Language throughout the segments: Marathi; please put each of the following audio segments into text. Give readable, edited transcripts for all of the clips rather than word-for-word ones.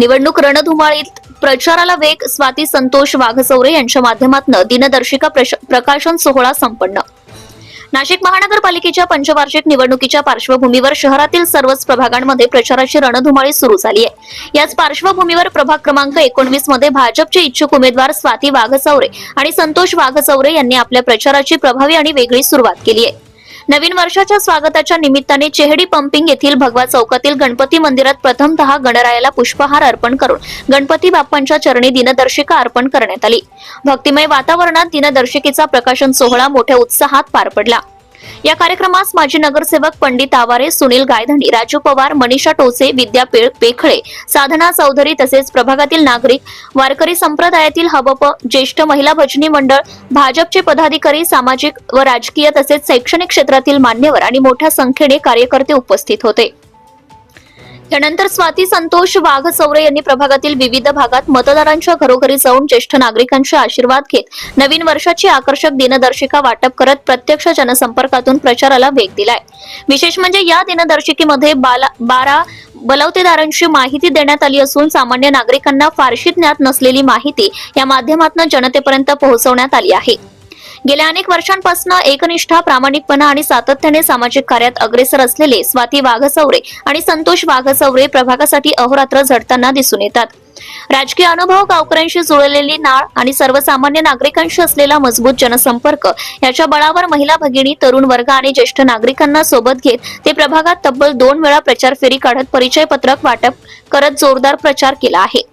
निवडणूक रणधुमाळीत प्रचाराला वेग, स्वाती संतोष वाघचौरे यांच्या माध्यमातून दिनदर्शिका प्रकाशन सोहळा संपन्न। नाशिक महानगरपालिकेच्या पंचवार्षिक निवडणुकीच्या पार्श्वभूमीवर शहरातील सर्वच प्रभागांमध्ये प्रचाराची रणधुमाळी सुरू झाली आहे। याच पार्श्वभूमीवर प्रभाग क्रमांक 19 मध्ये भाजपचे इच्छुक उमेदवार स्वाती वाघचौरे आणि संतोष वाघचौरे यांनी आपल्या प्रचाराची प्रभावी आणि वेगळी सुरुवात केली आहे। नवीन वर्षाच्या स्वागताच्या निमित्ताने चेहडी पंपिंग येथील भगवा चौकातील गणपती मंदिरात प्रथमतः गणरायाला पुष्पहार अर्पण करून गणपती बाप्पांच्या चरणी दिनदर्शिका अर्पण करण्यात आली। भक्तिमय वातावरणात दिनदर्शिकेचा प्रकाशन सोहळा मोठ्या उत्साहात पार पडला। या कार्यक्रमास माजी नगरसेवक पंडित आवारे, सुनील गायधनी, राजू पवार, मनीषा टोसे, विद्या पेखळे, साधना चौधरी तसेच प्रभागातील नागरिक, वारकरी संप्रदायातील हबप, ज्येष्ठ महिला भजनी मंडळ, भाजपचे पदाधिकारी, सामाजिक व राजकीय तसेच शैक्षणिक क्षेत्रातील मान्यवर आणि मोठ्या संख्येने कार्यकर्ते उपस्थित होते। यानंतर स्वाती संतोष वाघचौरे यांनी प्रभागातील विविध भागात मतदारांच्या घरोघरी जाऊन ज्येष्ठ नागरिकांचे आशीर्वाद घेत नवीन वर्षाची आकर्षक दिनदर्शिका वाटप करत प्रत्यक्ष जनसंपर्कातून प्रचाराला वेग दिलाय। विशेष म्हणजे या दिनदर्शिकेमध्ये 12 बलवतेदारांची माहिती देण्यात आली असून सामान्य नागरिकांना फारशी ज्ञात नसलेली माहिती या माध्यमातून जनतेपर्यंत पोहोचवण्यात आली आहे। गेल्या अनेक वर्षांपासून एकनिष्ठा, प्रामाणिकपणा आणि सातत्याने सामाजिक कार्यात अग्रेसर असलेले स्वाती वाघचौरे आणि संतोष वाघचौरे प्रभागासाठी अहोरात्र झटताना दिसून येतात। राजकीय अनुभव, गावकऱ्यांशी जुळलेली नाळ आणि सर्वसामान्य नागरिकांशी असलेला मजबूत जनसंपर्क याच्या बळावर महिला भगिनी, तरुण वर्ग आणि ज्येष्ठ नागरिकांना सोबत घेत ते प्रभागात तब्बल 2 वेळा प्रचार फेरी काढत परिचय पत्रक वाटप करत जोरदार प्रचार केला आहे।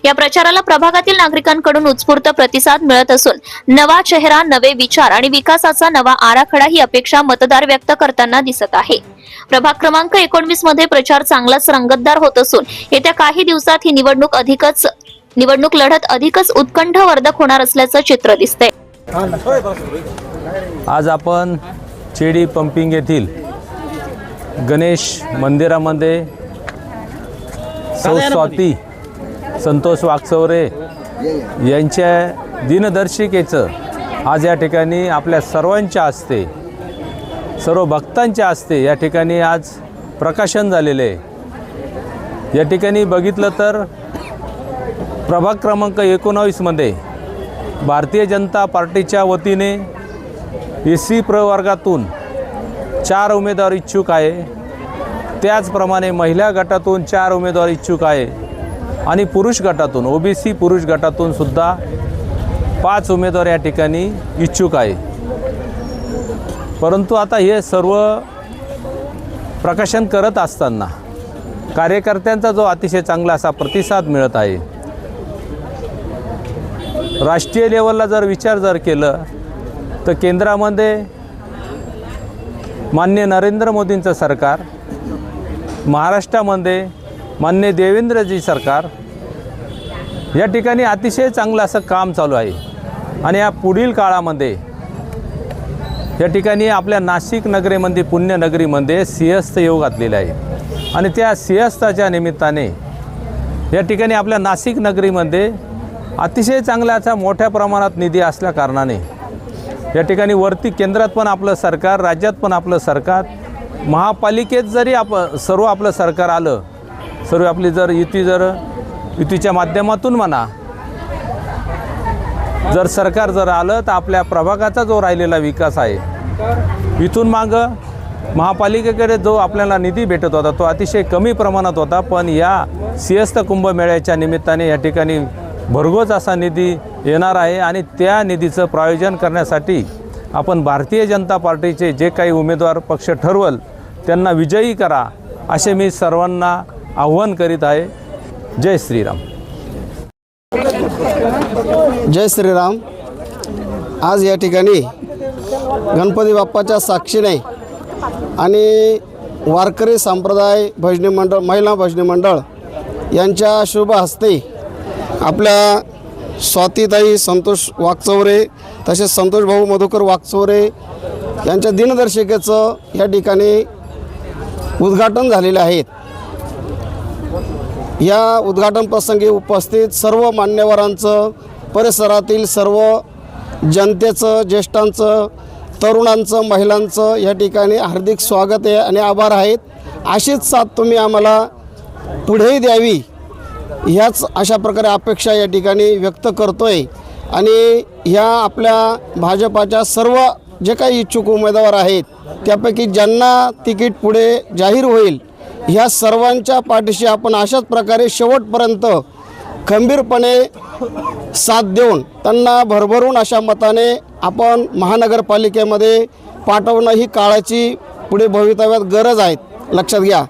या प्रचाराला प्रभागातील नागरिकांकडून उत्स्फूर्त प्रतिसाद मिळत असून नवा चेहरा, नवे विचार आणि विकासाचा नवा आराखडा ही अपेक्षा मतदार व्यक्त करताना दिसत आहे। प्रभाग क्रमांक 19 मध्ये प्रचार चांगलाच रंगतदार होत असून येत्या काही दिवसात ही निवडणूक लढत अधिकच उत्कंठवर्धक होणार असल्याचं चित्र दिसतंय। आज आपण चेहडी पंपिंग येथील गणेश मंदिरामध्ये स्वाती संतोष वाघचौरे यांच्या दिनदर्शिकेचं आज या ठिकाणी आपल्या सर्वांच्या हस्ते, सर्व भक्तांच्या हस्ते या ठिकाणी आज प्रकाशन झालेले आहे। या ठिकाणी बघितलं तर प्रभाग क्रमांक 19 मध्ये भारतीय जनता पार्टीच्या वतीने SC प्रवर्गातून 4 उमेदवार इच्छुक आहे। त्याचप्रमाणे महिला गटातून 4 उमेदवार इच्छुक आहे आणि पुरुष गटातून OBC पुरुष गटातून सुद्धा 5 उमेदवार या ठिकाणी इच्छुक आहे। परंतु आता हे सर्व प्रकाशन करत असताना कार्यकर्त्यांचा जो अतिशय चांगला असा प्रतिसाद मिळत आहे। राष्ट्रीय लेवलला जर विचार केलं तर केंद्रामध्ये माननीय नरेंद्र मोदींचं सरकार, महाराष्ट्रामध्ये माननीय देवेंद्रजी सरकार या ठिकाणी अतिशय चांगलं असं काम चालू आहे आणि या पुढील काळामध्ये या ठिकाणी आपल्या नाशिक नगरीमध्ये, पुण्यनगरीमध्ये सिंहस्थ योग घातलेला आहे आणि त्या सिंहस्थाच्या निमित्ताने या ठिकाणी आपल्या नाशिक नगरीमध्ये अतिशय चांगला असा मोठ्या प्रमाणात निधी असल्या कारणाने या ठिकाणी वरती केंद्रात पण आपलं सरकार, राज्यात पण आपलं सरकार, महापालिकेत जरी सर्व आपलं सरकार आलं, सर्व आपली जर युतीच्या माध्यमातून म्हणा जर सरकार जर आलं तर आपल्या प्रभागाचा जो राहिलेला विकास आहे, इथून मागं महापालिकेकडे जो आपल्याला निधी भेटत होता तो अतिशय कमी प्रमाणात होता। पण या सिंहस्थ कुंभमेळ्याच्या निमित्ताने या ठिकाणी भरघोस असा निधी येणार आहे आणि त्या निधीचं प्रायोजन करण्यासाठी आपण भारतीय जनता पार्टीचे जे काही उमेदवार पक्ष ठरवल त्यांना विजयी करा असे मी सर्वांना आव्हान करीत आहे। जय श्रीराम। जय श्रीराम। आज या ठिकाणी गणपती बाप्पाच्या साक्षीने आणि वारकरी संप्रदाय भजनी मंडळ, महिला भजनी मंडळ यांच्या शुभ हस्ते आपल्या स्वातीताई संतोष वाघचौरे तसेच संतोष भाऊ मधुकर वाघचौरे यांच्या दिनदर्शिकेचं या ठिकाणी उद्घाटन झालेले आहेत। या उद्घाटन प्रसंगी उपस्थित सर्व मान्यवरांचं, परिसरातील सर्व जनतेचं, ज्येष्ठांचं, तरुणांचं, महिलांचं या ठिकाणी हार्दिक स्वागत आहे आणि आभार आहेत। अशीच साथ तुम्ही आम्हाला पुढेही द्यावी ह्याच अशा प्रकारे अपेक्षा या ठिकाणी व्यक्त करतोय आणि ह्या आपल्या भाजपाच्या सर्व जे काही इच्छुक उमेदवार आहेत त्यापैकी ज्यांना तिकीट पुढे जाहीर होईल ह्या सर्वांच्या पाठीशी आपण अशाच प्रकारे शेवटपर्यंत खंबीरपणे साथ देऊन त्यांना भरभरून अशा मताने आपण महानगरपालिकेमध्ये पाठवणं ही काळाची पुढे भवितव्यात गरज आहे, लक्षात घ्या.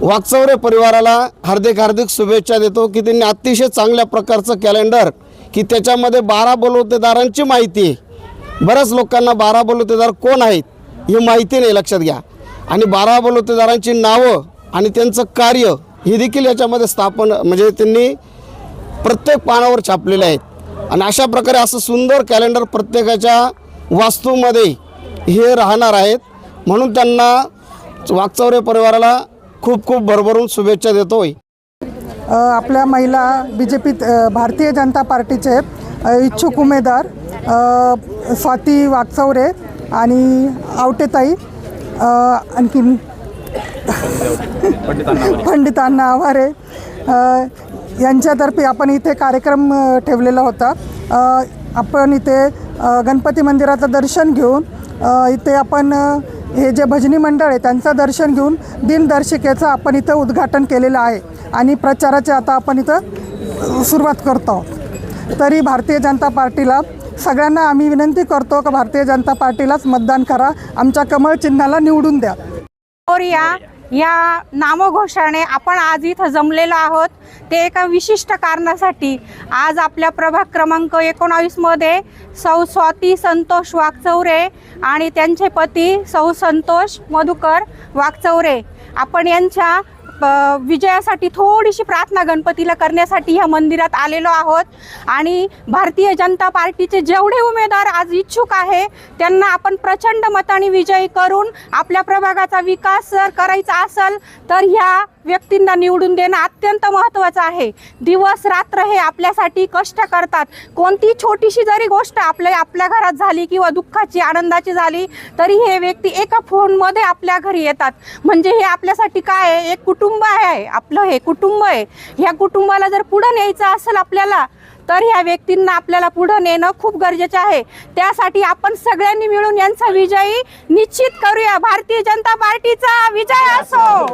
वाकचौरे परिवाराला हार्दिक शुभेच्छा देतो की त्यांनी अतिशय चांगल्या प्रकारचं कॅलेंडर की त्याच्यामध्ये 12 बलुतेदारांची माहिती आहे. बऱ्याच लोकांना 12 बलुतेदार कोण आहेत ही माहिती नाही, लक्षात घ्या. आणि 12 बलुतेदारांची नावं आणि त्यांचं कार्य हे देखील याच्यामध्ये स्थापन म्हणजे त्यांनी प्रत्येक पानावर छापलेले आहेत. आणि अशा प्रकारे असं सुंदर कॅलेंडर प्रत्येकाच्या वास्तूमध्ये हे राहणार आहेत. म्हणून त्यांना वाकचौरे परिवाराला खूप भरभरून शुभेच्छा देतोय. आपल्या महिला BJP भारतीय जनता पार्टीचे इच्छुक उमेदवार स्वाती वाकचौरे आणि आवटेताई आणखीन पंडितांना आवारे यांच्यातर्फे आपण इथे कार्यक्रम ठेवलेला होता. आपण इथे गणपती मंदिराचं दर्शन घेऊन इथे आपण हे जे भजनी मंडळ आहे त्यांचं दर्शन घेऊन दिनदर्शिकेचं आपण इथं उद्घाटन केलेलं आहे आणि प्रचाराचे आता आपण इथं सुरुवात करतो. तरी भारतीय जनता पार्टीला सगळ्यांना आम्ही विनंती करतो की भारतीय जनता पार्टीलाच मतदान करा, आमच्या कमळ चिन्हाला निवडून द्या. और या नामघोषाने आपण आज इथं जमलेलो आहोत ते एका विशिष्ट कारणासाठी. आज आपल्या प्रभाग क्रमांक 19 मध्ये सौ स्वाती संतोष वाकचौरे आणि त्यांचे पती सौ संतोष मधुकर वाकचौरे आपण यांच्या विजयासाठी थोडीशी प्रार्थना गणपतीला करण्यासाठी ह्या मंदिरात आलेलो आहोत. आणि भारतीय जनता पार्टीचे जेवढे उमेदवार आज इच्छुक आहे त्यांना आपण प्रचंड मताने विजयी करून आपल्या प्रभागाचा विकास जर करायचा असेल तर ह्या व्यक्तींना निवडून देणं अत्यंत महत्त्वाचं आहे. दिवस रात्र हे आपल्यासाठी कष्ट करतात. कोणती छोटीशी जरी गोष्ट आपल्या घरात झाली किंवा दुःखाची आनंदाची झाली तरी हे व्यक्ती एका फोनमध्ये आपल्या घरी येतात. म्हणजे हे आपल्यासाठी काय आहे, एक कुटुंब आहे आपलं, हे कुटुंब आहे. ह्या कुटुंबाला जर पुढं न्यायचं असेल आपल्याला तर ह्या व्यक्तींना आपल्याला पुढं नेणं खूप गरजेचं आहे. त्यासाठी आपण सगळ्यांनी मिळून यांचा विजयी निश्चित करूया. भारतीय जनता पार्टीचा विजय असो.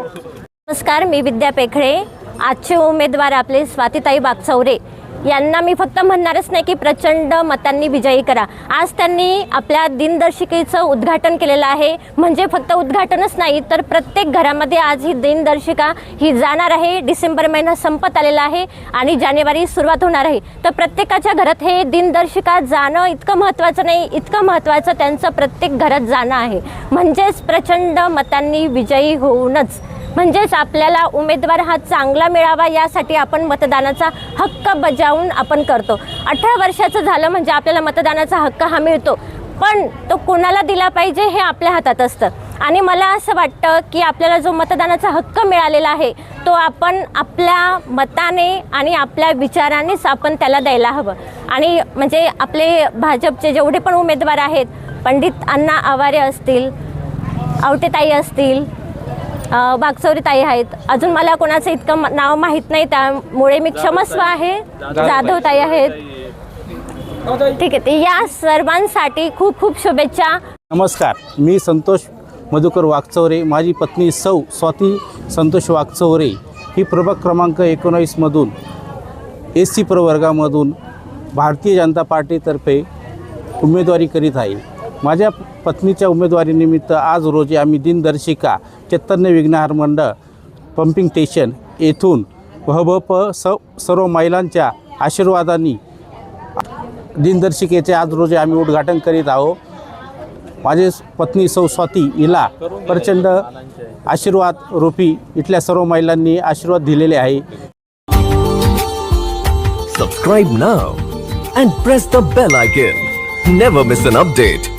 नमस्कार, मी विद्या पेखळे. आजचे उमेदवार आपले स्वातीताई वाकचौरे यांना मी फक्त म्हणणारच नाही की प्रचंड मतांनी विजयी करा. आज त्यांनी आपल्या दिनदर्शिकेचं उद्घाटन केलेलं आहे. म्हणजे फक्त उद्घाटनच नाही तर प्रत्येक घरामध्ये आज ही दिनदर्शिका ही जाणार आहे. डिसेंबर महिना संपत आलेला आहे आणि जानेवारी सुरुवात होणार आहे. तर प्रत्येकाच्या घरात हे दिनदर्शिका जाणं इतकं महत्त्वाचं नाही, इतकं महत्त्वाचं त्यांचं प्रत्येक घरात जाणं आहे. म्हणजेच प्रचंड मतांनी विजयी होऊनच म्हणजेच आपल्याला उमेदवार हा चांगला मिळावा यासाठी आपण मतदानाचा हक्क बजावून आपण करतो. 18 वर्षाचं झालं म्हणजे आपल्याला मतदानाचा हक्क हा मिळतो. पण तो कोणाला दिला पाहिजे हे आपल्या हातात असतं. आणि मला असं वाटतं की आपल्याला जो मतदानाचा हक्क मिळालेला आहे तो आपण आपल्या मताने आणि आपल्या विचारानेच आपण त्याला द्यायला हवं. आणि म्हणजे आपले भाजपचे जेवढे पण उमेदवार आहेत, पंडित अण्णा आवारे असतील, आवटेताई असतील, वाकचौरे ताई आहेत, अजून मला कोणाचं इतकं नाव माहीत नाही त्यामुळे मी क्षमस्व आहे. जाधव ताई आहेत, ठीक आहे. या सर्वांसाठी खूप शुभेच्छा. नमस्कार, मी संतोष मधुकर वाकचौरे. माझी पत्नी सौ स्वाती संतोष वाकचौरे ही प्रभाग क्रमांक 19 मधून SC प्रवर्गामधून भारतीय जनता पार्टीतर्फे उमेदवारी करीत आहे. माझ्या पत्नीच्या उमेदवारीनिमित्त आज रोजी आम्ही दिनदर्शिका चैतन्य विघ्नहार मंडळ पंपिंग स्टेशन येथून सर्व महिलांच्या आशीर्वादाने दिनदर्शिकेचे आज रोजी आम्ही उद्घाटन करीत आहोत. माझे पत्नी सौ स्वाती हिला प्रचंड आशीर्वाद रूपी इथल्या सर्व महिलांनी आशीर्वाद दिलेले आहे. Subscribe now and press the bell icon. Never miss an update.